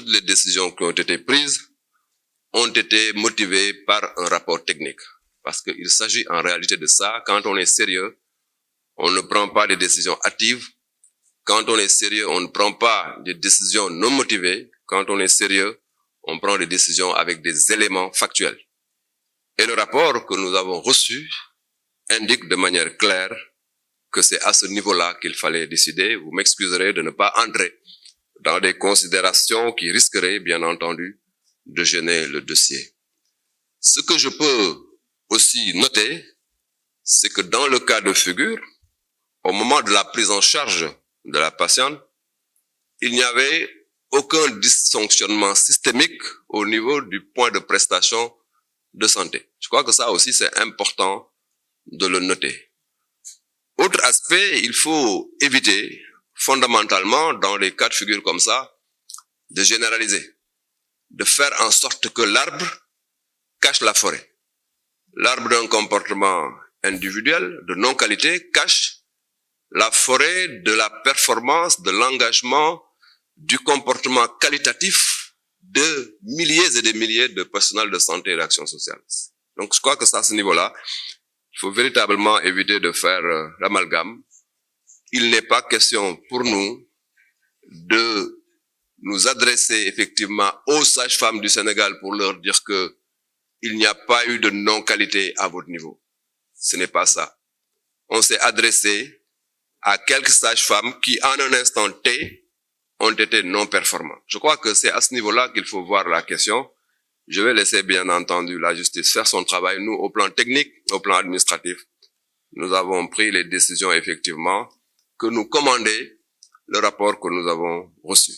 toutes les décisions qui ont été prises ont été motivées par un rapport technique. Parce qu'il s'agit en réalité de ça. Quand on est sérieux, on ne prend pas des décisions hâtives. Quand on est sérieux, on ne prend pas des décisions non motivées. Quand on est sérieux, on prend des décisions avec des éléments factuels. Et le rapport que nous avons reçu indique de manière claire que c'est à ce niveau-là qu'il fallait décider. Vous m'excuserez de ne pas entrer dans des considérations qui risqueraient, bien entendu, de gêner le dossier. Ce que je peux aussi noter, c'est que dans le cas de figure, au moment de la prise en charge de la patiente, il n'y avait aucun dysfonctionnement systémique au niveau du point de prestation de santé. Je crois que ça aussi, c'est important de le noter. Autre aspect, il faut éviter, fondamentalement, dans les cas de figure comme ça, de généraliser, de faire en sorte que l'arbre cache la forêt. L'arbre d'un comportement individuel, de non-qualité, cache la forêt de la performance, de l'engagement, du comportement qualitatif de milliers et des milliers de personnels de santé et d'action sociale. Donc je crois que c'est à ce niveau-là, il faut véritablement éviter de faire l'amalgame. Il n'est pas question pour nous de nous adresser effectivement aux sages-femmes du Sénégal pour leur dire que il n'y a pas eu de non-qualité à votre niveau. Ce n'est pas ça. On s'est adressé à quelques sages-femmes qui, en un instant T, ont été non performants. Je crois que c'est à ce niveau-là qu'il faut voir la question. Je vais laisser bien entendu la justice faire son travail. Nous, au plan technique, au plan administratif, nous avons pris les décisions effectivement que nous commandait le rapport que nous avons reçu.